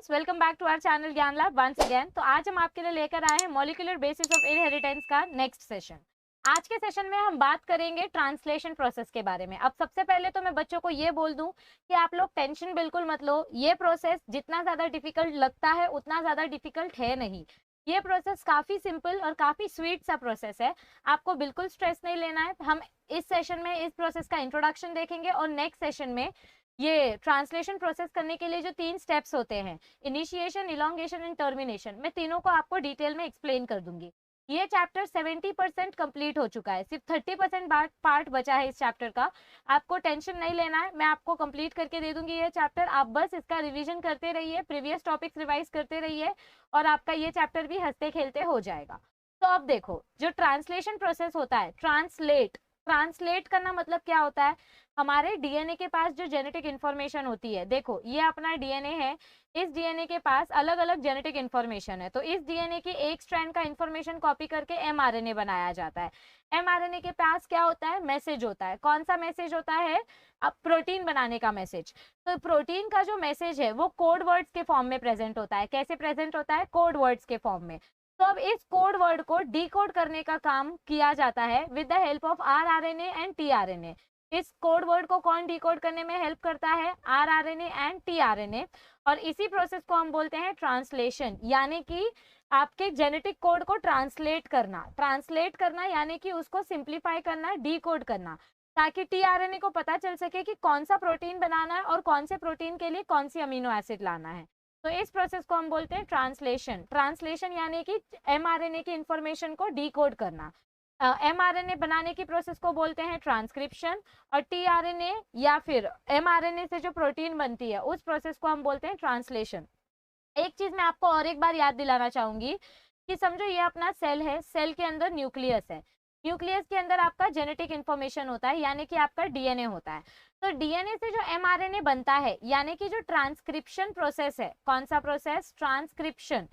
Friends, welcome back to our channel Gyan lab once again. तो आज हम आपके लिए लेकर आए हैं मॉलिक्यूलर बेसिस ऑफ इनहेरिटेंस का नेक्स्ट सेशन। आज के सेशन में हम बात करेंगे ट्रांसलेशन प्रोसेस के बारे में। अब सबसे पहले तो मैं बच्चों को ये बोल दूं कि आप लोग टेंशन बिल्कुल मत लो। ये प्रोसेस जितना ज्यादा डिफिकल्ट लगता है उतना ज्यादा डिफिकल्ट है नहीं। ये प्रोसेस काफी सिंपल और काफी स्वीट सा प्रोसेस है। आपको बिल्कुल स्ट्रेस नहीं लेना है। हम इस सेशन में इस प्रोसेस का इंट्रोडक्शन देखेंगे और नेक्स्ट सेशन में ये ट्रांसलेशन प्रोसेस करने के लिए जो 3 स्टेप्स होते हैं, इनिशिएशन, इलोंगेशन एंड टर्मिनेशन, मैं तीनों को आपको डिटेल में एक्सप्लेन कर दूंगी। ये चैप्टर 70% कंप्लीट हो चुका है, सिर्फ 30% पार्ट बचा है इस चैप्टर का। आपको टेंशन नहीं लेना है, मैं आपको कंप्लीट करके दे दूंगी ये चैप्टर। आप बस इसका रिवीजन करते रहिए, प्रीवियस टॉपिक्स रिवाइज करते रहिए और आपका ये चैप्टर भी हंसते खेलते हो जाएगा। तो अब देखो, जो ट्रांसलेशन प्रोसेस होता है, ट्रांसलेट करना मतलब क्या होता है? हमारे डीएनए के पास जो जेनेटिक इंफॉर्मेशन होती है, देखो ये अपना डीएनए है, इस डीएनए के पास अलग अलग जेनेटिक इंफॉर्मेशन है। तो इस डीएनए की एक स्ट्रैंड का इंफॉर्मेशन कॉपी करके एमआरएनए बनाया जाता है। एमआरएनए के पास क्या होता है? मैसेज होता है। कौन सा मैसेज होता है? अब प्रोटीन बनाने का मैसेज। तो प्रोटीन का जो मैसेज है वो कोड वर्ड्स के फॉर्म में प्रेजेंट होता है। कैसे प्रेजेंट होता है? कोड वर्ड्स के फॉर्म में। तो अब इस कोड वर्ड को डिकोड करने का काम किया जाता है with the help of rRNA and tRNA. इस कोड वर्ड को कौन डिकोड करने में हेल्प करता है? RRNA and tRNA. और इसी प्रोसेस को हम बोलते हैं ट्रांसलेशन, यानी कि आपके जेनेटिक कोड को ट्रांसलेट करना यानी कि उसको सिंप्लीफाई करना, डिकोड करना, ताकि टीआरएनए को पता चल सके कि कौन सा प्रोटीन बनाना है और कौन से प्रोटीन के लिए कौन सी अमीनो एसिड लाना है। तो इस प्रोसेस को हम बोलते हैं ट्रांसलेशन यानी कि एमआरएनए की इंफॉर्मेशन को डिकोड करना। एमआरएनए बनाने की प्रोसेस को बोलते हैं ट्रांसक्रिप्शन, और टीआरएनए या फिर एमआरएनए से जो प्रोटीन बनती है उस प्रोसेस को हम बोलते हैं ट्रांसलेशन। एक चीज मैं आपको और एक बार याद दिलाना चाहूंगी कि समझो ये अपना सेल है, सेल के अंदर न्यूक्लियस है, न्यूक्लियस के अंदर आपका जेनेटिक इंफॉर्मेशन होता है यानी कि आपका डीएनए होता है। तो डीएनए से जो एमआरएनए बनता है यानी कि जो ट्रांसक्रिप्शन प्रोसेस है, कौन सा प्रोसेस? ट्रांसक्रिप्शन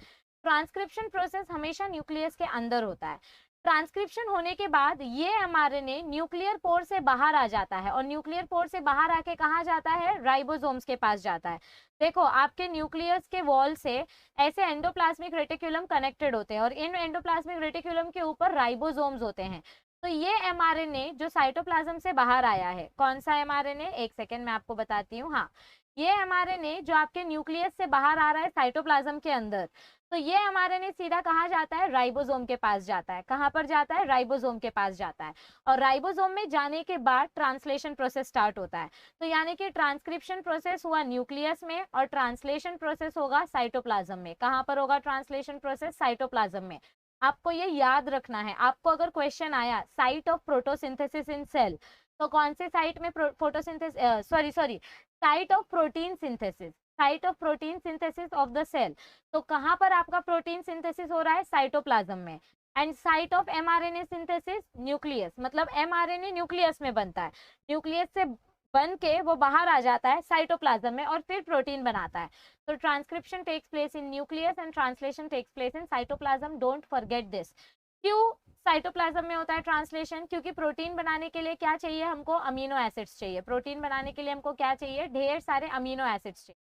प्रोसेस हमेशा न्यूक्लियस के अंदर होता है। ट्रांसक्रिप्शन होने के बाद ये एमआरएनए न्यूक्लियर पोर से बाहर आ जाता है और न्यूक्लियर पोर से बाहर आके कहाँ जाता है? राइबोसोम्स के पास जाता है। देखो आपके न्यूक्लियस के वॉल से ऐसे एंडोप्लाज्मिक रेटिकुलम कनेक्टेड होते हैं और इन एंडोप्लाज्मिक रेटिकुलम के ऊपर राइबोसोम्स होते हैं। तो ये एमआरएनए जो साइटोप्लाज्म से बाहर आया है, कौन सा एमआरएनए? एक सेकेंड मैं आपको बताती हूँ। हाँ, ये एमआरएनए जो आपके न्यूक्लियस से बाहर आ रहा है साइटोप्लाज्म के अंदर, तो ये एमआरएनए सीधा कहाँ जाता है? राइबोसोम के पास जाता है। कहाँ पर जाता है? राइबोसोम के पास जाता है। और राइबोसोम में जाने के बाद ट्रांसलेशन प्रोसेस स्टार्ट होता है। तो यानी कि ट्रांसक्रिप्शन प्रोसेस हुआ न्यूक्लियस में और ट्रांसलेशन प्रोसेस होगा साइटोप्लाज्म में। कहाँ पर होगा ट्रांसलेशन प्रोसेस? साइटोप्लाज्म में। आपको ये याद रखना है। आपको अगर क्वेश्चन आया site of photosynthesis in cell, तो कौन से साइट में photosynthesis site of protein synthesis of the cell. तो कहाँ पर आपका प्रोटीन सिंथेसिस हो रहा है? साइटोप्लाज्म में। And site of mRNA synthesis? Nucleus. मतलब एमआरएनए न्यूक्लियस में बनता है, न्यूक्लियस से बन के वो बाहर आ जाता है साइटोप्लाज्म में और फिर प्रोटीन बनाता है। तो transcription takes place in nucleus and translation takes place in cytoplasm. Don't forget this. क्यों साइटोप्लाज्म में होता है ट्रांसलेशन? क्योंकि प्रोटीन बनाने के लिए क्या चाहिए हमको? अमीनो एसिड्स चाहिए। प्रोटीन बनाने के लिए हमको क्या चाहिए? ढेर सारे अमीनो एसिड्स चाहिए।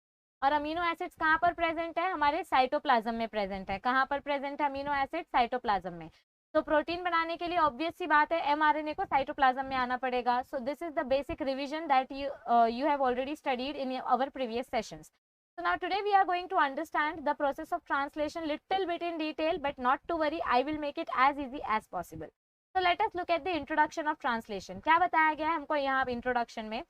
और अमीनो एसिड्स कहाँ पर प्रेजेंट है? हमारे साइटोप्लाज्म में प्रेजेंट है। कहाँ पर प्रेजेंट है अमीनो एसिड? साइटोप्लाज्म में। तो प्रोटीन बनाने के लिए ऑब्वियस सी बात है एमआरएनए को साइटोप्लाज्म में आना पड़ेगा। So this is the basic revision that you have already studied in our previous sessions. So now today we are going to understand the process of translation little bit in detail, but not to worry, I will make it as easy as possible. So let us look at the introduction of translation. क्या बताया गया है हमको यहाँ introduction में?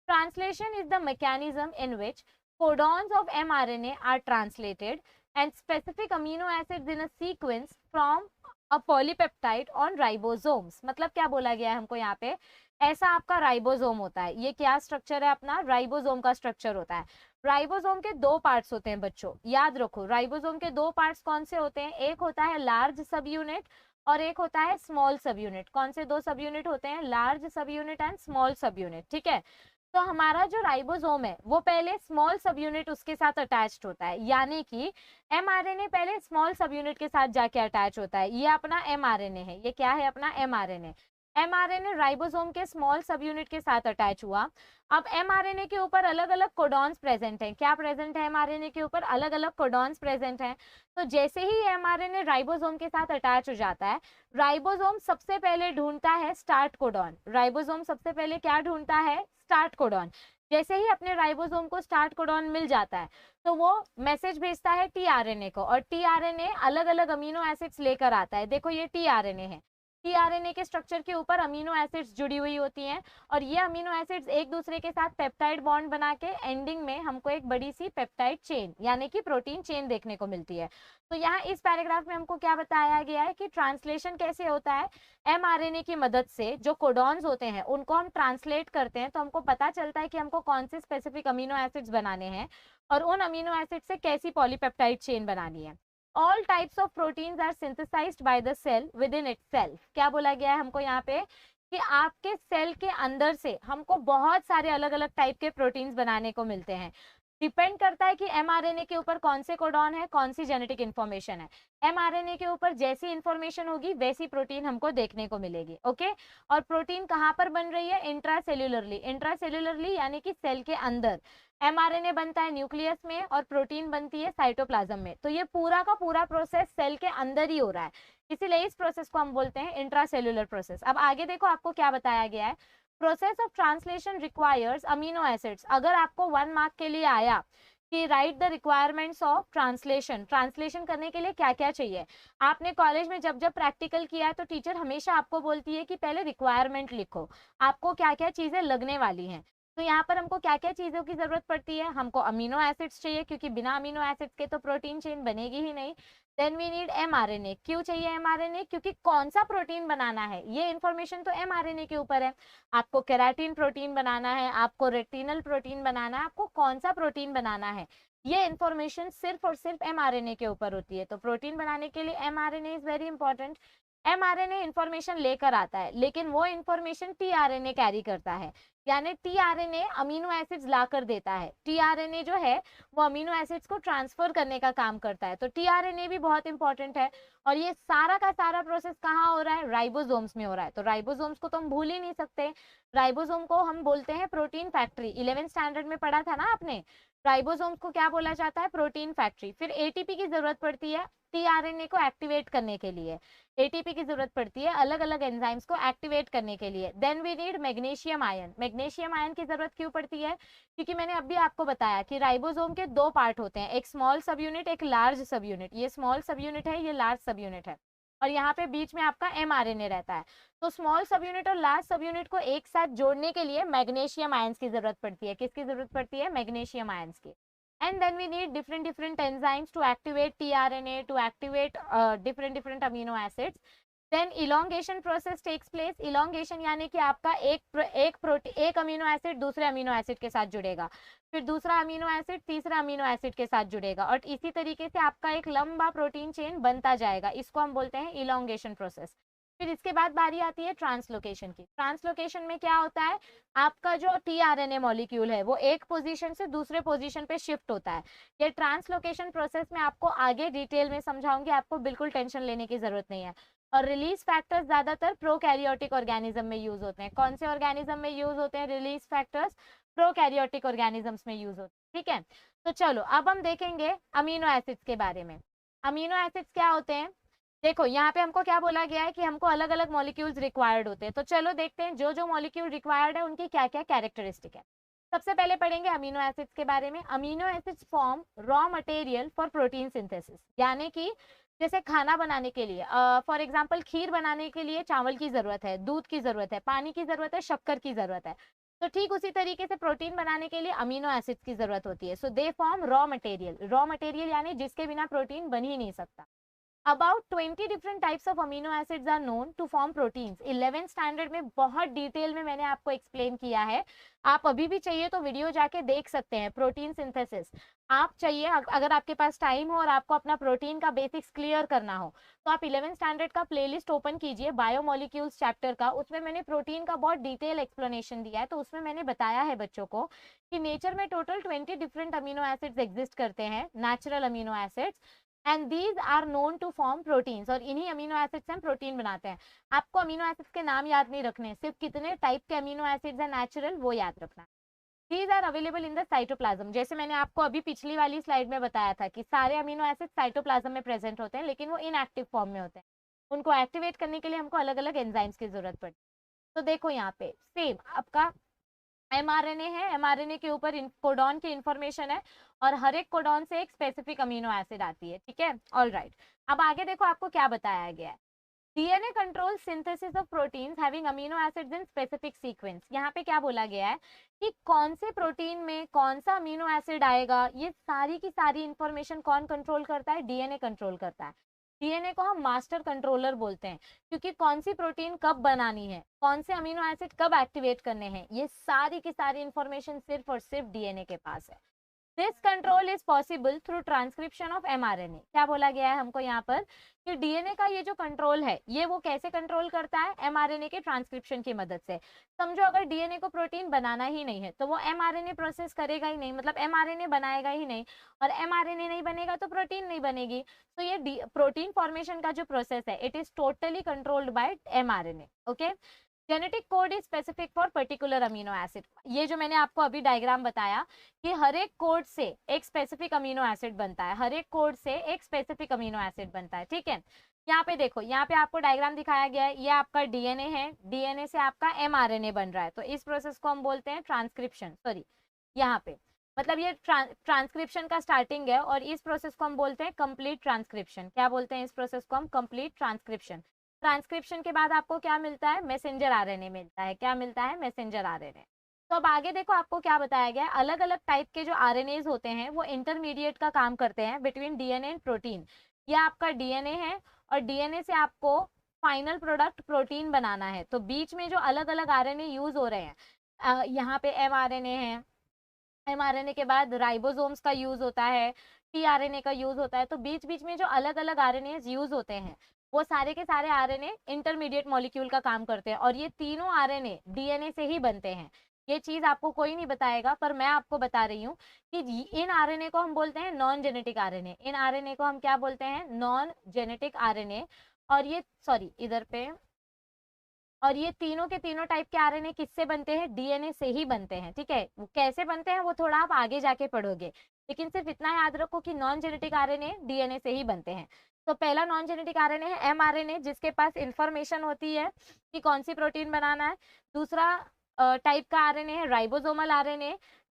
Translation is the mechanism in which codons of mRNA are translated and specific amino acids in a sequence from a polypeptide on ribosomes. मतलब क्या बोला गया है हमको यहाँ पे? ऐसा आपका राइबोसोम होता है। ये क्या स्ट्रक्चर है अपना? राइबोसोम का स्ट्रक्चर होता है। राइबोसोम के 2 पार्ट्स होते हैं बच्चों, याद रखो। राइबोसोम के 2 पार्ट्स कौन से होते हैं? एक होता है लार्ज सब यूनिट और एक होता है स्मॉल सब यूनिट। कौन से 2 सब यूनिट होते हैं? लार्ज सब यूनिट एंड स्मॉल सब यूनिट। ठीक है, तो हमारा जो राइबोसोम है वो पहले स्मॉल सब यूनिट उसके साथ अटैच्ड होता है, यानी कि एमआरएनए पहले स्मॉल सब यूनिट के साथ जाके अटैच होता है। ये अपना एमआरएनए है। ये क्या है? अपना एमआरएनए। एमआरएनए राइबोसोम के स्मॉल सब यूनिट के साथ अटैच हुआ। अब एमआरएनए के ऊपर अलग अलग कोडॉन्स प्रेजेंट हैं। क्या प्रेजेंट है एमआरएनए के ऊपर? अलग अलग कोडॉन्स प्रेजेंट हैं। तो जैसे ही एमआरएनए राइबोसोम के साथ अटैच हो जाता है, राइबोसोम सबसे पहले ढूंढता है स्टार्ट कोडॉन। राइबोसोम सबसे पहले क्या ढूंढता है? Start codon. जैसे ही अपने राइबोसोम को स्टार्ट कोडॉन मिल जाता है तो वो मैसेज भेजता है टीआरएनए को, और टीआरएनए अलग अलग अमीनो एसिड्स लेकर आता है। देखो ये टीआरएनए है। टीआरएनए के स्ट्रक्चर के ऊपर अमीनो एसिड्स जुड़ी हुई होती हैं, और ये अमीनो एसिड्स एक दूसरे के साथ पेप्टाइड बॉन्ड बना के एंडिंग में हमको एक बड़ी सी पेप्टाइड चेन यानी कि प्रोटीन चेन देखने को मिलती है। तो यहाँ इस पैराग्राफ में हमको क्या बताया गया है कि ट्रांसलेशन कैसे होता है। एमआरएनए की मदद से जो कोडॉन्स होते हैं उनको हम ट्रांसलेट करते हैं, तो हमको पता चलता है कि हमको कौन से स्पेसिफिक अमीनो एसिड्स बनाने हैं और उन अमीनो एसिड से कैसी पॉलीपेप्टाइड चेन बनानी है। All types of proteins are synthesized by the cell within itself. क्या बोला गया है हमको यहाँ पे कि आपके सेल के अंदर से हमको बहुत सारे अलग अलग टाइप के प्रोटीन्स बनाने को मिलते हैं। डिपेंड करता है कि एमआरएनए के ऊपर कौन से कोडॉन है, कौन सी जेनेटिक इन्फॉर्मेशन है। एमआरएनए के ऊपर जैसी इन्फॉर्मेशन होगी वैसी प्रोटीन हमको देखने को मिलेगी। ओके, और प्रोटीन कहाँ पर बन रही है? इंट्रासेल्युलरली। इंट्रासेल्युलरली यानी कि सेल के अंदर। एमआरएनए बनता है न्यूक्लियस में और प्रोटीन बनती है साइटोप्लाज्म में। तो ये पूरा का पूरा प्रोसेस सेल के अंदर ही हो रहा है, इसीलिए इस प्रोसेस को हम बोलते हैं इंट्रासेल्युलर प्रोसेस। अब आगे देखो आपको क्या बताया गया है। Process of translation requires amino acids. अगर आपको 1 मार्क के लिए आया कि right the requirements of translation, translation करने के लिए क्या क्या चाहिए। आपने कॉलेज में जब जब प्रैक्टिकल किया है तो टीचर हमेशा आपको बोलती है कि पहले रिक्वायरमेंट लिखो, आपको क्या क्या चीजें लगने वाली हैं। तो यहाँ पर हमको क्या क्या चीजों की जरूरत पड़ती है? हमको अमीनो एसिड्स चाहिए, क्योंकि बिना अमीनो एसिड्स के तो प्रोटीन चेन बनेगी ही नहीं। Then we need mRNA. क्यों चाहिए एमआरएनए? क्योंकि कौन सा प्रोटीन बनाना है ये इन्फॉर्मेशन तो एमआरएनए के ऊपर है। आपको केराटिन प्रोटीन बनाना है, आपको रेटिनल प्रोटीन बनाना है, आपको कौन सा प्रोटीन बनाना है ये इन्फॉर्मेशन सिर्फ और सिर्फ एमआरएनए के ऊपर होती है। तो प्रोटीन बनाने के लिए mRNA is very important. MRNA information लेकर आता है, लेकिन वो इंफॉर्मेशन टीआरएनए कैरी करता है, यानी टीआरएनए अमीनो एसिड्स लाकर देता है। टीआरएनए जो है वो अमीनो एसिड्स को ट्रांसफर करने का काम करता है। तो टीआरएनए भी बहुत इंपॉर्टेंट है, और ये सारा का सारा प्रोसेस कहाँ हो रहा है? राइबोसोम्स में हो रहा है। तो राइबोसोम्स को तो हम भूल ही नहीं सकते। राइबोसोम को हम बोलते हैं प्रोटीन फैक्ट्री। 11th स्टैंडर्ड में पढ़ा था ना आपने। राइबोसोम्स को क्या बोला जाता है? Protein factory. फिर एटीपी की जरूरत पड़ती है टीआरएनए को एक्टिवेट करने के लिए। एटीपी की जरूरत पड़ती है अलग अलग एंजाइम्स को एक्टिवेट करने के लिए। Then we need magnesium ion. Magnesium ion की जरूरत क्यों पड़ती है? क्योंकि मैंने अभी आपको बताया कि राइबोसोम के 2 पार्ट होते हैं, एक स्मॉल सब यूनिट, एक लार्ज सब यूनिट। ये स्मॉल सब यूनिट है, ये लार्ज सब यूनिट है, और यहाँ पे बीच में आपका एमआरएनए रहता है। तो स्मॉल सब यूनिट और लार्ज सब यूनिट को एक साथ जोड़ने के लिए मैग्नीशियम आयंस की जरूरत पड़ती है। किसकी जरूरत पड़ती है? मैग्नीशियम आयंस की। And then we need different enzymes to activate tRNA, to activate different amino acids. Then elongation process takes place. Elongation यानी कि आपका एक अमीनो एसिड दूसरे अमीनो एसिड के साथ जुड़ेगा, फिर दूसरा अमीनो एसिड तीसरा अमीनो एसिड के साथ जुड़ेगा, और इसी तरीके से आपका एक लंबा प्रोटीन चेन बनता जाएगा। इसको हम बोलते हैं इलॉन्गेशन प्रोसेस। फिर इसके बाद बारी आती है ट्रांसलोकेशन की। ट्रांसलोकेशन में क्या होता है? आपका जो टीआरएनए मॉलिक्यूल है वो एक पोजीशन से दूसरे पोजीशन पे शिफ्ट होता है। ये ट्रांसलोकेशन प्रोसेस में आपको आगे डिटेल में समझाऊंगी, आपको बिल्कुल टेंशन लेने की जरूरत नहीं है। और रिलीज फैक्टर्स ज्यादातर प्रोकैरियोटिक ऑर्गेनिज्म में यूज होते हैं। कौन से ऑर्गेनिज्म में यूज होते हैं रिलीज फैक्टर्स? प्रोकैरियोटिक ऑर्गेनिजम्स में यूज होते हैं। ठीक है, तो चलो अब हम देखेंगे अमीनो एसिड्स के बारे में। अमीनो एसिड्स क्या होते हैं? देखो यहाँ पे हमको क्या बोला गया है कि हमको अलग अलग मॉलिक्यूल्स रिक्वायर्ड होते हैं। तो चलो देखते हैं जो जो मॉलिक्यूल रिक्वायर्ड है उनकी क्या क्या कैरेक्टरिस्टिक है। सबसे पहले पढ़ेंगे अमीनो एसिड्स के बारे में। Amino acids form raw material for protein synthesis, यानी कि जैसे खाना बनाने के लिए फॉर एग्जांपल खीर बनाने के लिए चावल की जरूरत है, दूध की जरूरत है, पानी की जरूरत है, शक्कर की जरूरत है। तो ठीक उसी तरीके से प्रोटीन बनाने के लिए अमीनो एसिड्स की जरूरत होती है। So they form raw material. Raw material यानी जिसके बिना प्रोटीन बन ही नहीं सकता। About 20 different types of amino acids are known to form proteins. 11th standard में बहुत डिटेल में मैंने आपको एक्सप्लेन किया है। आप अभी भी चाहिए तो वीडियो जाके देख सकते हैं। प्रोटीन सिंथेसिस आप चाहिए, अगर आपके पास टाइम हो और आपको अपना प्रोटीन का बेसिक्स क्लियर करना हो तो आप 11th स्टैंडर्ड का प्लेलिस्ट ओपन कीजिए, बायोमोलिक्यूल्स चैप्टर का। उसमें मैंने प्रोटीन का बहुत डिटेल एक्सप्लेनेशन दिया है। तो उसमें मैंने बताया है बच्चों को कि नेचर में total 20 different amino acids exist करते हैं, natural amino acids. And these are known to form proteins, और इन्हीं अमीनो एसिड से हम प्रोटीन बनाते हैं। आपको अमीनो एसिड्स के नाम याद नहीं रखने, सिर्फ कितने टाइप के अमीनो एसिड्स हैं नेचुरल वो याद रखना। These are available in the cytoplasm, जैसे मैंने आपको अभी पिछली वाली स्लाइड में बताया था कि सारे अमीनो एसिड साइटोप्लाज्म में प्रेजेंट होते हैं, लेकिन वो इनएक्टिव फॉर्म में होते हैं। उनको एक्टिवेट करने के लिए हमको अलग अलग एंजाइम्स की जरूरत पड़ती है। तो देखो यहाँ पे सेम आपका एमआरएनए है, एमआरएनए के ऊपर कोडॉन की इंफॉर्मेशन है, और हर एक कोडॉन से एक स्पेसिफिक अमीनो एसिड आती है, ठीक है। ऑल राइट, अब आगे देखो आपको क्या बताया गया है। DNA control synthesis of proteins having amino acids in specific sequence. यहाँ पे क्या बोला गया है कि कौन से प्रोटीन में कौन सा अमीनो एसिड आएगा, ये सारी की सारी इंफॉर्मेशन कौन कंट्रोल करता है, डीएनए कंट्रोल करता है। डीएनए को हम मास्टर कंट्रोलर बोलते हैं, क्योंकि कौन सी प्रोटीन कब बनानी है, कौन से अमीनो एसिड कब एक्टिवेट करने हैं, ये सारी की सारी इंफॉर्मेशन सिर्फ और सिर्फ डीएनए के पास है। This control is possible through transcription of mRNA. क्या बोला गया है हमको यहाँ पर कि डीएनए का ये जो कंट्रोल है ये वो कैसे कंट्रोल करता है, एमआरएनए के ट्रांसक्रिप्शन की मदद से। समझो अगर डीएनए को प्रोटीन बनाना ही नहीं है तो वो एमआरएनए प्रोसेस करेगा ही नहीं, मतलब एमआरएनए बनाएगा ही नहीं, और एमआरएनए नहीं बनेगा तो प्रोटीन नहीं बनेगी। तो ये प्रोटीन फॉर्मेशन का जो प्रोसेस है it is totally controlled by mRNA. Okay, genetic code is specific for particular amino acid. ये जो मैंने आपको अभी डायग्राम बताया कि हर एक कोड से एक स्पेसिफिक अमीनो एसिड बनता है, हर एक कोड से एक स्पेसिफिक अमीनो एसिड बनता है, ठीक है। यहाँ पे देखो, यहाँ पे आपको डायग्राम दिखाया गया है, ये आपका डीएनए है, डीएनए से आपका एमआरएनए बन रहा है, तो इस प्रोसेस को हम बोलते हैं ट्रांसक्रिप्शन। सॉरी, यहाँ पे मतलब ये ट्रांसक्रिप्शन का स्टार्टिंग है, और इस प्रोसेस को हम बोलते हैं कंप्लीट ट्रांसक्रिप्शन। क्या बोलते हैं इस प्रोसेस को हम, कंप्लीट ट्रांसक्रिप्शन। ट्रांसक्रिप्शन के बाद आपको क्या मिलता है, मैसेंजर आरएनए मिलता है। क्या मिलता है, मैसेंजर आरएनए। तो अब आगे देखो आपको क्या बताया गया है, अलग अलग टाइप के जो आरएनएज होते हैं वो इंटरमीडिएट का काम करते हैं बिटवीन डीएनए एंड प्रोटीन। ये आपका डीएनए है, और डीएनए से आपको फाइनल प्रोडक्ट प्रोटीन बनाना है, तो बीच में जो अलग अलग आरएनए यूज हो रहे हैं, यहाँ पे एमआरएनए है, एमआरएनए के बाद राइबोसोम्स का यूज होता है, टीआरएनए का यूज होता है, तो बीच बीच में जो अलग अलग आरएनए यूज होते हैं वो सारे के सारे आरएनए इंटरमीडिएट मॉलिक्यूल का काम करते हैं, और ये तीनों आरएनए डीएनए से ही बनते हैं। ये चीज आपको कोई नहीं बताएगा, पर मैं आपको बता रही हूँ कि इन आरएनए को हम बोलते हैं non genetic RNA. In RNA को हम क्या बोलते हैं, नॉन जेनेटिक आरएनए। और ये सॉरी इधर पे, और ये तीनों के तीनों टाइप के आरएनए किससे बनते हैं, डीएनए से ही बनते हैं, ठीक है। वो कैसे बनते हैं वो थोड़ा आप आगे जाके पढ़ोगे, लेकिन सिर्फ इतना याद रखो कि नॉन जेनेटिक आरएनए डीएनए से ही बनते हैं। तो पहला नॉन जेनेटिक आरएनए है एमआरएनए, जिसके पास इंफॉर्मेशन होती है कि कौन सी प्रोटीन बनाना है। दूसरा टाइप का आरएनए है राइबोसोमल आरएनए,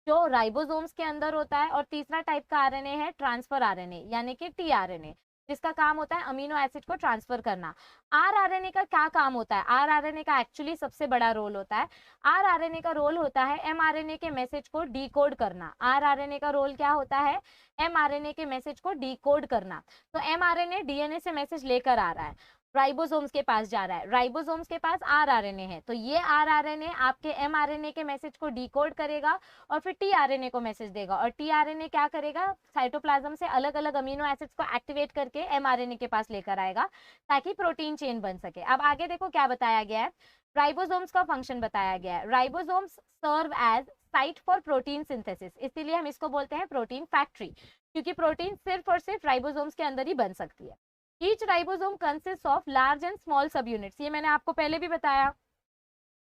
जो राइबोसोम्स के अंदर होता है। और तीसरा टाइप का आरएनए है ट्रांसफर आरएनए, यानी कि टीआरएनए, जिसका काम होता है अमीनो एसिड को ट्रांसफर करना। आरआरएनए का क्या काम होता है, आरआरएनए का एक्चुअली सबसे बड़ा रोल होता है, आरआरएनए का रोल होता है एमआरएनए के मैसेज को डिकोड करना। आरआरएनए का रोल क्या होता है, एमआरएनए के मैसेज को डिकोड करना। तो एमआरएनए डीएनए से मैसेज लेकर आ रहा है, राइबोसोम्स के पास जा रहा है, राइबोसोम्स के पास आरआरएनए है, तो ये आरआरएनए आपके एमआरएनए के मैसेज को डिकोड करेगा और फिर टीआरएनए को मैसेज देगा, और टीआरएनए क्या करेगा, साइटोप्लाज्म से अलग अलग अमीनो एसिड्स को एक्टिवेट करके एमआरएनए के पास लेकर आएगा ताकि प्रोटीन चेन बन सके। अब आगे देखो क्या बताया गया है, राइबोसोम्स का फंक्शन बताया गया है। Ribosomes serve as site for protein synthesis, इसीलिए हम इसको बोलते हैं प्रोटीन फैक्ट्री, क्योंकि प्रोटीन सिर्फ और सिर्फ राइबोसोम्स के अंदर ही बन सकती है। Each ribosome consist of large and small सब यूनिट्स, ये मैंने आपको पहले भी बताया,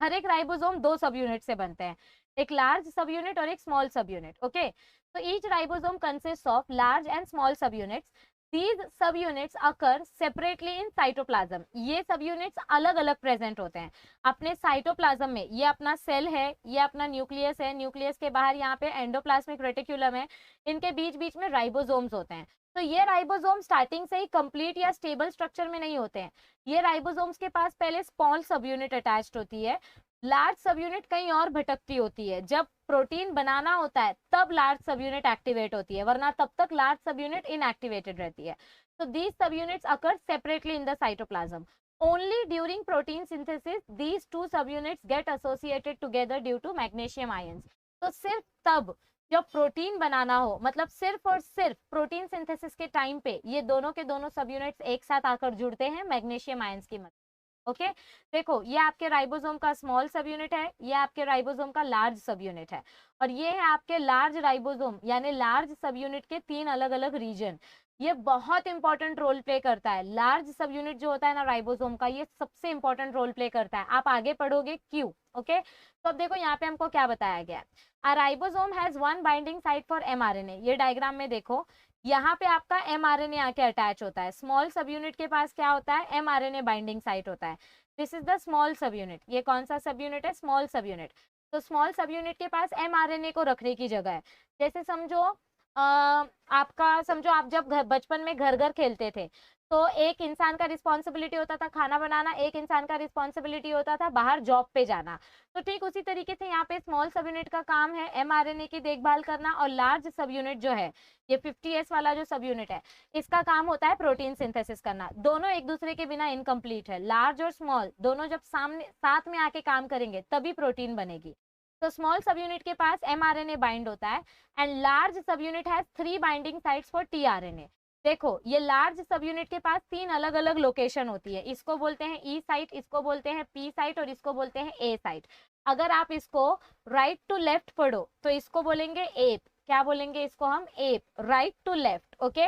हर एक राइबोसोम दो सब यूनिट से बनते हैं, एक लार्ज सब यूनिट और एक स्मॉल सब यूनिट। ओके, तो each ribosome consist of large and small सब units. These subunits occur separately in cytoplasm. ये सब यूनिट्स अलग अलग प्रेजेंट होते हैं अपने साइटोप्लाज्म में। ये अपना सेल है, ये अपना न्यूक्लियस है, न्यूक्लियस के बाहर यहाँ पे एंडोप्लाज्मिक रेटिकुलम है, इनके बीच बीच में राइबोसोम्स होते हैं। तो ये राइबोसोम स्टार्टिंग से ही कंप्लीट या स्टेबल स्ट्रक्चर में नहीं होते हैं, ये राइबोसोम्स के पास पहले स्मॉल सब यूनिट अटैच्ड होती है, लार्ज सब यूनिट कहीं और भटकती होती है। जब प्रोटीन बनाना होता है तब लार्ज सब यूनिट एक्टिवेट होती है, वरना तब तक लार्ज सब यूनिट इनएक्टिवेटेड रहती है। So these subunits occur separately in the cytoplasm. Only during protein synthesis these two subunits get associated together due to magnesium ions. तो सिर्फ तब जब प्रोटीन बनाना हो, मतलब सिर्फ और सिर्फ प्रोटीन सिंथेसिस के टाइम पे ये दोनों के दोनों सबयूनिट्स एक साथ आकर जुड़ते हैं मैग्नीशियम आयंस की मदद। ओके, देखो ये आपके राइबोसोम का स्मॉल सब यूनिट है, ये आपके राइबोसोम का लार्ज सब यूनिट है, और ये है आपके लार्ज राइबोसोम यानी लार्ज सब यूनिट के तीन अलग अलग रीजन। ये बहुत इंपॉर्टेंट रोल प्ले करता है। लार्ज सब यूनिट जो होता है ना राइबोसोम का, ये सबसे इंपॉर्टेंट रोल प्ले करता है। आप आगे पढ़ोगे क्यों। ओके, तो अब देखो यहाँ पे हमको क्या बताया गया है। A ribosome has one binding site for mRNA. ये डायग्राम में देखो, यहाँ पे आपका एमआरएनए आके अटैच होता है। स्मॉल सब यूनिट के पास क्या होता है, एमआरएनए बाइंडिंग साइट होता है। दिस इज द स्मॉल सब यूनिट। ये कौन सा सब यूनिट है, स्मॉल सब यूनिट। तो स्मॉल सब यूनिट के पास एमआरएनए को रखने की जगह है। जैसे समझो आपका, समझो आप जब बचपन में घर घर खेलते थे, तो एक इंसान का रिस्पॉन्सिबिलिटी होता था खाना बनाना, एक इंसान का रिस्पॉन्सिबिलिटी होता था बाहर जॉब पे जाना। तो ठीक उसी तरीके से यहाँ पे स्मॉल सब यूनिट का काम है एमआरएनए की देखभाल करना, और लार्ज सब यूनिट जो है, ये 50S वाला जो सब यूनिट है, इसका काम होता है प्रोटीन सिंथेसिस करना। दोनों एक दूसरे के बिना इनकम्प्लीट है। लार्ज और स्मॉल दोनों जब सामने साथ में आके काम करेंगे तभी प्रोटीन बनेगी। तो स्मॉल सब यूनिट के पास एमआरएनए बाइंड होता है, एंड लार्ज सब unit has 3 binding sites for tRNA. देखो, ये लार्ज सब यूनिट के पास 3 अलग अलग लोकेशन होती है। इसको बोलते हैं ई साइट, इसको बोलते हैं पी साइट, और इसको बोलते हैं ए साइट। अगर आप इसको राइट टू लेफ्ट पढ़ो तो इसको बोलेंगे एप। क्या बोलेंगे इसको हम, ape, right to left. Okay,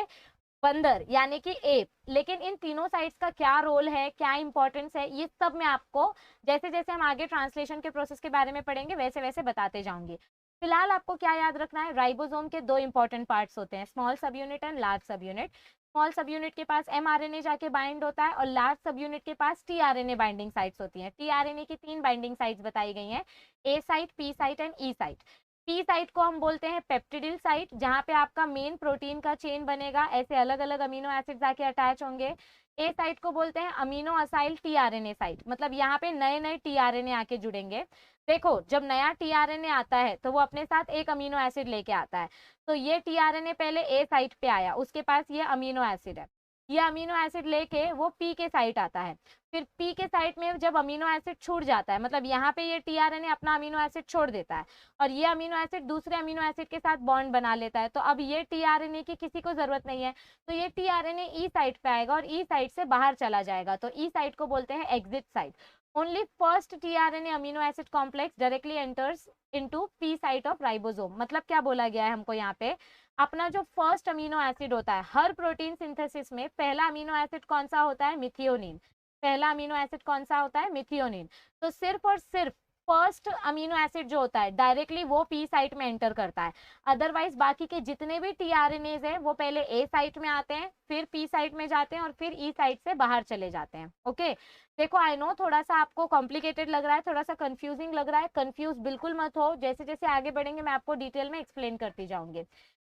बंदर यानी कि एप। लेकिन इन तीनों साइट्स का क्या रोल है, क्या इंपॉर्टेंस है, ये सब मैं आपको जैसे जैसे हम आगे ट्रांसलेशन के प्रोसेस के बारे में पढ़ेंगे वैसे वैसे बताते जाऊंगी। फिलहाल आपको क्या याद रखना है, राइबोसोम के 2 इंपॉर्टेंट पार्ट्स होते हैं, स्मॉल सब यूनिट एंड लार्ज सब यूनिट। स्मॉल सब यूनिट के पास एमआरएनए जाके बाइंड होता है, और लार्ज सब यूनिट के पास टीआरएनए बाइंडिंग साइट्स होती हैं। टीआरएनए की 3 बाइंडिंग साइट्स बताई गई हैं, A site, P site and E site. P site को हम बोलते हैं पेप्टिडिल साइट, जहां पे आपका मेन प्रोटीन का चेन बनेगा, ऐसे अलग अलग अमीनो एसिड्स आके अटैच होंगे। ए साइट को बोलते हैं अमीनो असाइल टीआरएनए साइट, मतलब यहाँ पे नए नए टीआरएनए आके जुड़ेंगे। देखो, जब नया टीआरएनए आता है तो वो अपने साथ एक अमीनो एसिड लेके आता है। तो ये टीआरएनए पहले ए साइट पे आया, उसके पास ये अमीनो एसिड है। ये अमीनो एसिड लेके वो पी के साइट आता है। फिर पी के साइट में जब अमीनो एसिड छूट जाता है, मतलब यहाँ पे ये टीआरएनए अपना अमीनो एसिड छोड़ देता है, और ये अमीनो एसिड दूसरे अमीनो एसिड के साथ बॉन्ड बना लेता है। तो अब ये टीआरएनए की किसी को जरूरत नहीं है, तो ये टीआरएनए ई साइट पे आएगा और ई साइट से बाहर चला जाएगा। तो ई साइट को बोलते हैं exit site. Only first tRNA amino acid complex directly enters into P site of ribosome. मतलब क्या बोला गया है हमको यहाँ पे, अपना जो फर्स्ट अमीनो एसिड होता है हर प्रोटीन सिंथेसिस में, पहला अमीनो एसिड कौन सा होता है, मिथियोनिन। पहला अमीनो एसिड कौन सा होता है, मिथियोनिन। तो सिर्फ और सिर्फ फर्स्ट अमीनो एसिड जो होता है डायरेक्टली वो पी साइट में एंटर करता है। अदरवाइज बाकी के जितने भी टीआरएनएज है वो पहले ए साइट में आते हैं, फिर पी साइट में जाते हैं, और फिर ई साइट से बाहर चले जाते हैं। ओके, देखो आई नो थोड़ा सा आपको कॉम्प्लिकेटेड लग रहा है, थोड़ा सा कंफ्यूजिंग लग रहा है, कंफ्यूज बिल्कुल मत हो। जैसे जैसे आगे बढ़ेंगे मैं आपको डिटेल में एक्सप्लेन करती जाऊंगी।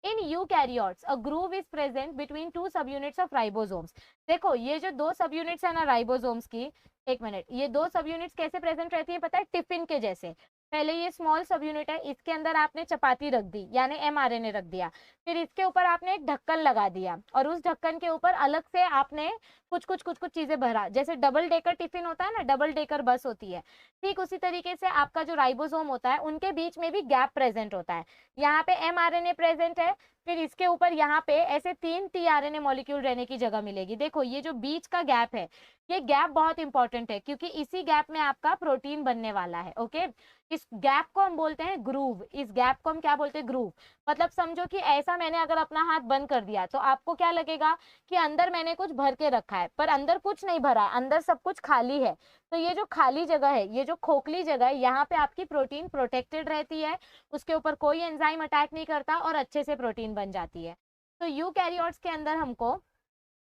In eukaryotes a groove is present between 2 सब यूनिट्स ऑफ राइबोसोम्स। देखो, ये जो 2 सब यूनिट्स है ना राइबोसोम्स की, एक मिनट, ये 2 सब यूनिट्स कैसे प्रेजेंट रहती है पता है, टिफिन के जैसे। पहले ये स्मॉल सब यूनिट है, इसके अंदर आपने चपाती रख दी यानी एमआरएनए रख दिया, फिर इसके ऊपर आपने एक ढक्कन लगा दिया, और उस ढक्कन के ऊपर अलग से आपने कुछ कुछ कुछ कुछ चीजें भरा। जैसे डबल डेकर टिफिन होता है ना, डबल डेकर बस होती है, ठीक उसी तरीके से आपका जो राइबोसोम होता है उनके बीच में भी गैप प्रेजेंट होता है। यहाँ पे एमआरएनए प्रेजेंट है, फिर इसके ऊपर यहाँ पे ऐसे 3 टीआरएनए मॉलिक्यूल रहने की जगह मिलेगी। देखो, ये जो बीच का गैप है, ये गैप बहुत इंपॉर्टेंट है, क्योंकि इसी गैप में आपका प्रोटीन बनने वाला है। ओके, इस गैप को हम बोलते हैं ग्रूव। इस गैप को हम क्या बोलते हैं, ग्रूव। मतलब समझो कि ऐसा मैंने अगर अपना हाथ बंद कर दिया तो आपको क्या लगेगा कि अंदर मैंने कुछ भर के रखा है, पर अंदर कुछ नहीं भरा, अंदर सब कुछ खाली है। तो ये जो खाली जगह है, ये जो खोखली जगह है, यहाँ पे आपकी प्रोटीन प्रोटेक्टेड रहती है, उसके ऊपर कोई एंजाइम अटैक नहीं करता, और अच्छे से प्रोटीन बन जाती है। तो यूकैरियोट्स के अंदर हमको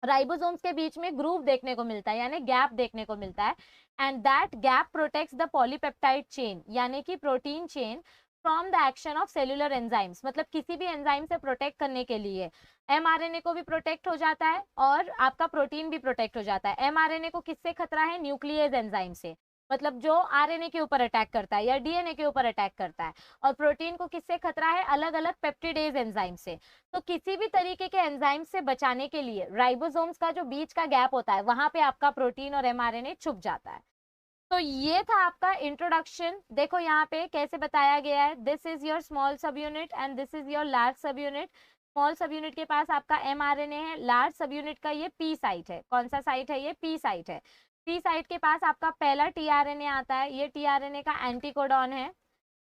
राइबोसोम्स के बीच में ग्रूव देखने को मिलता है, यानी गैप देखने को मिलता है, and that gap protects the polypeptide chain, यानी कि protein chain, from the action of cellular enzymes. मतलब किसी भी एंजाइम से प्रोटेक्ट करने के लिए एमआरएनए को भी प्रोटेक्ट हो जाता है, और आपका प्रोटीन भी प्रोटेक्ट हो जाता है। एमआरएनए को किससे खतरा है, न्यूक्लियस एंजाइम से, मतलब जो आरएनए के ऊपर अटैक करता है या डीएनए के ऊपर अटैक करता है। और प्रोटीन को किससे खतरा है, अलग अलग पेप्टिडेज एंजाइम से। तो किसी भी तरीके के एंजाइम से बचाने के लिए राइबोसोम्स का जो बीच का गैप होता है वहां पे आपका प्रोटीन और एमआरएनए छुप जाता है। तो ये था आपका इंट्रोडक्शन। देखो यहाँ पे कैसे बताया गया है, दिस इज योर स्मॉल सब unit and this is your large सब यूनिट। स्मॉल सब यूनिट के पास आपका एमआरएनए है, लार्ज सब यूनिट का ये पी साइट है। कौन सा साइट है, ये पी साइट है। पी साइट के पास आपका पहला टीआरएनए आता है, ये टीआरएनए का एंटीकोडॉन है।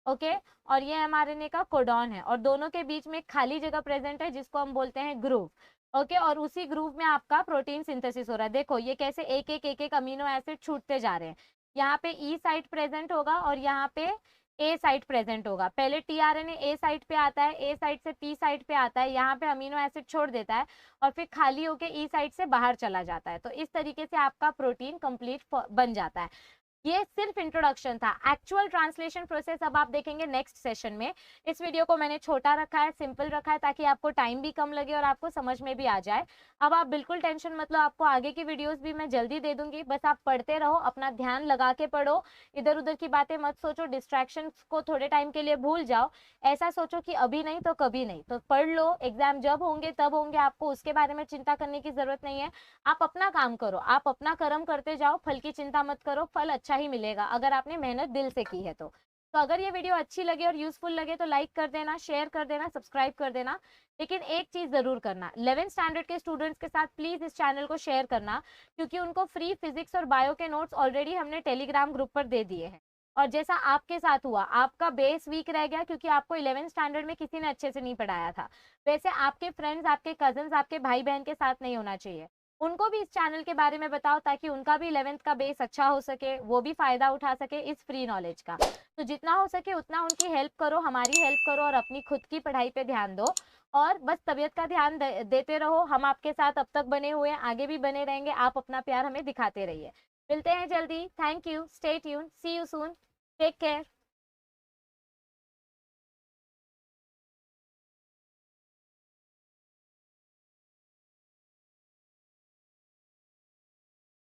ओके, और ये एमआरएनए का कोडॉन है, और दोनों के बीच में खाली जगह प्रेजेंट है जिसको हम बोलते हैं ग्रूव। ओके, और उसी ग्रुप में आपका प्रोटीन सिंथेसिस हो रहा है। देखो ये कैसे एक एक अमीनो एसिड छूटते जा रहे हैं। यहाँ पे ई साइट प्रेजेंट होगा और यहाँ पे ए साइट प्रेजेंट होगा। पहले टीआरएनए ए साइट पे आता है, ए साइट से पी साइट पे आता है, यहाँ पे अमीनो एसिड छोड़ देता है और फिर खाली होके ई साइट से बाहर चला जाता है। तो इस तरीके से आपका प्रोटीन कंप्लीट बन जाता है। ये सिर्फ इंट्रोडक्शन था। एक्चुअल ट्रांसलेशन प्रोसेस अब आप देखेंगे नेक्स्ट सेशन में। इस वीडियो को मैंने छोटा रखा है, सिंपल रखा है, ताकि आपको टाइम भी कम लगे और आपको समझ में भी आ जाए। अब आप बिल्कुल टेंशन मत लो, आपको आगे की वीडियोस भी मैं जल्दी दे दूंगी। बस आप पढ़ते रहो, अपना ध्यान लगा के पढ़ो, इधर उधर की बातें मत सोचो, डिस्ट्रैक्शंस को थोड़े टाइम के लिए भूल जाओ। ऐसा सोचो कि अभी नहीं तो कभी नहीं। तो पढ़ लो, एग्जाम जब होंगे तब होंगे, आपको उसके बारे में चिंता करने की जरूरत नहीं है। आप अपना काम करो, आप अपना कर्म करते जाओ, फल की चिंता मत करो, फल अच्छा ही मिलेगा अगर आपने मेहनत दिल से की है तो अगर ये वीडियो अच्छी लगे और यूजफुल लगे तो लाइक कर देना, शेयर कर देना, सब्सक्राइब कर देना। लेकिन एक चीज जरूर करना, 11th स्टैंडर्ड के स्टूडेंट्स के साथ प्लीज इस चैनल को शेयर करना, क्योंकि उनको फ्री फिजिक्स और बायो के नोट्स ऑलरेडी हमने टेलीग्राम ग्रुप पर दे दिए हैं। और जैसा आपके साथ हुआ, आपका बेस वीक रह गया क्योंकि आपको 11th स्टैंडर्ड में किसी ने अच्छे से नहीं पढ़ाया था, वैसे आपके फ्रेंड्स, आपके कजन्स, आपके भाई बहन के साथ नहीं होना चाहिए। उनको भी इस चैनल के बारे में बताओ ताकि उनका भी 11th का बेस अच्छा हो सके, वो भी फायदा उठा सके इस फ्री नॉलेज का। तो जितना हो सके उतना उनकी हेल्प करो, हमारी हेल्प करो और अपनी खुद की पढ़ाई पे ध्यान दो। और बस तबीयत का ध्यान देते रहो। हम आपके साथ अब तक बने हुए हैं, आगे भी बने रहेंगे। आप अपना प्यार हमें दिखाते रहिए। मिलते हैं जल्दी। Thank you, stay tune, see you soon, take care.